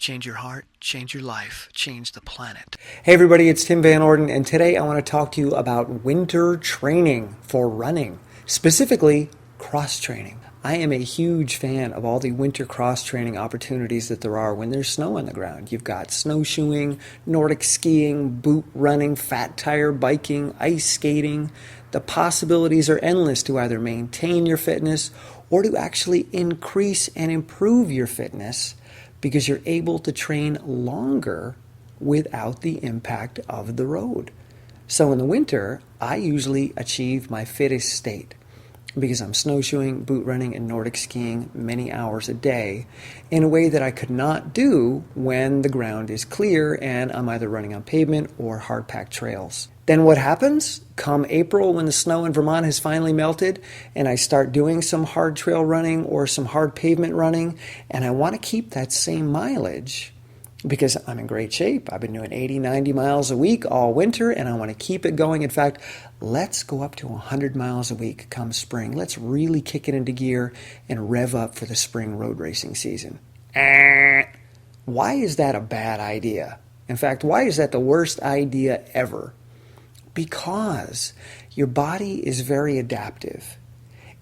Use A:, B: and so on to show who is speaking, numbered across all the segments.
A: change your heart, change your life, change the planet.
B: Hey everybody, it's Tim Van Orden, and today I want to talk to you about winter training for running, specifically cross training. I am a huge fan of all the winter cross training opportunities that there are when there's snow on the ground. You've got snowshoeing, Nordic skiing, boot running, fat tire biking, ice skating. The possibilities are endless to either maintain your fitness or to actually increase and improve your fitness because you're able to train longer without the impact of the road. So in the winter, I usually achieve my fittest state because I'm snowshoeing, boot running, and Nordic skiing many hours a day in a way that I could not do when the ground is clear and I'm either running on pavement or hard-packed trails. Then what happens? Come April, when the snow in Vermont has finally melted and I start doing some hard trail running or some hard pavement running, and I want to keep that same mileage because I'm in great shape. I've been doing 80, 90 miles a week all winter, and I want to keep it going. In fact, let's go up to 100 miles a week come spring. Let's really kick it into gear and rev up for the spring road racing season. Why is that a bad idea? In fact, why is that the worst idea ever? Because your body is very adaptive.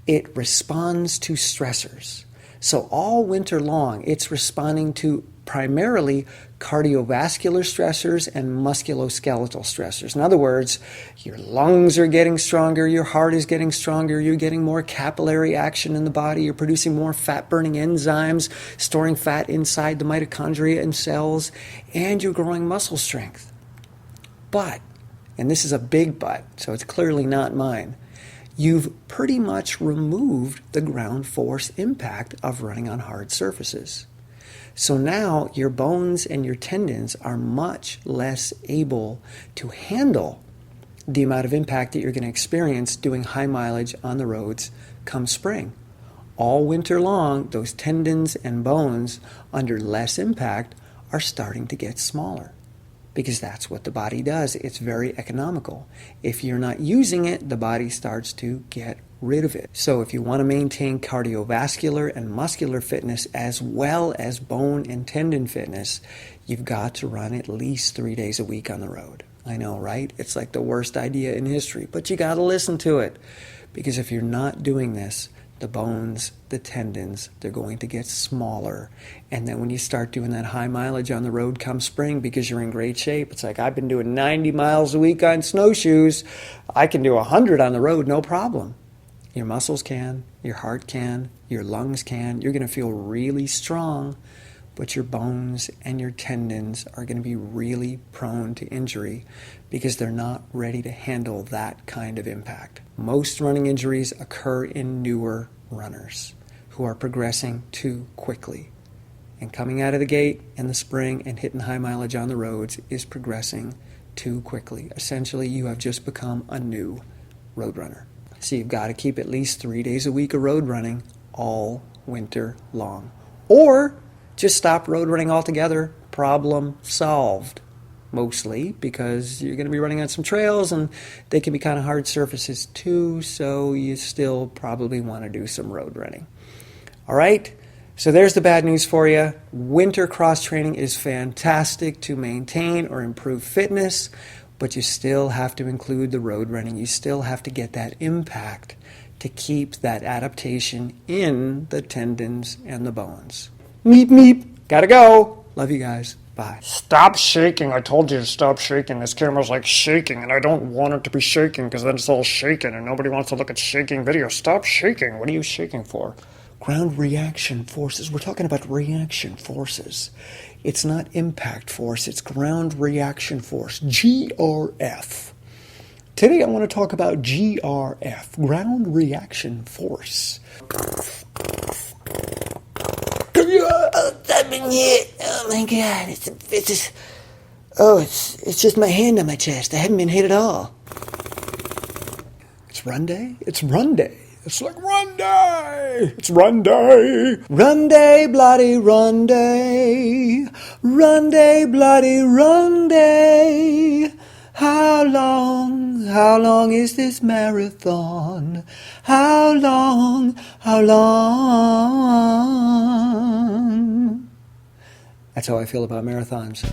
B: It responds to stressors. So all winter long, it's responding to primarily cardiovascular stressors and musculoskeletal stressors. In other words, your lungs are getting stronger, your heart is getting stronger, you're getting more capillary action in the body, you're producing more fat-burning enzymes, storing fat inside the mitochondria and cells, and you're growing muscle strength. But, and this is a big but, so it's clearly not mine, you've pretty much removed the ground force impact of running on hard surfaces. So now your bones and your tendons are much less able to handle the amount of impact that you're going to experience doing high mileage on the roads come spring. All winter long, those tendons and bones under less impact are starting to get smaller because that's what the body does. It's very economical. If you're not using it, the body starts to get rid of it. So if you want to maintain cardiovascular and muscular fitness as well as bone and tendon fitness, you've got to run at least 3 days a week on the road. I know, right? It's like the worst idea in history, but you got to listen to it. Because if you're not doing this, the bones, the tendons, they're going to get smaller. And then when you start doing that high mileage on the road come spring because you're in great shape, it's like I've been doing 90 miles a week on snowshoes. I can do 100 on the road, no problem. Your muscles can, your heart can, your lungs can. You're going to feel really strong, but your bones and your tendons are going to be really prone to injury because they're not ready to handle that kind of impact. Most running injuries occur in newer runners who are progressing too quickly. And coming out of the gate in the spring and hitting high mileage on the roads is progressing too quickly. Essentially, you have just become a new road runner. So you've got to keep at least 3 days a week of road running all winter long. Or just stop road running altogether. Problem solved. Mostly because you're going to be running on some trails and they can be kind of hard surfaces too, so you still probably want to do some road running. All right? So there's the bad news for you. Winter cross training is fantastic to maintain or improve fitness, but you still have to include the road running. You still have to get that impact to keep that adaptation in the tendons and the bones. Meep, meep. Gotta go. Love you guys. Bye.
C: Stop shaking. I told you to stop shaking. This camera's like shaking, and I don't want it to be shaking because then it's all shaking, and nobody wants to look at shaking videos. Stop shaking. What are you shaking for?
B: Ground reaction forces. We're talking about reaction forces. It's not impact force. It's ground reaction force. GRF. Today I want to talk about GRF. Ground reaction force. I've been hit. Oh my God! It's just my hand on my chest. I haven't been hit at all. It's run day. It's run day. It's like run day. It's run day. Run day, bloody run day. Run day, bloody run day. How long is this marathon? How long? That's how I feel about marathons.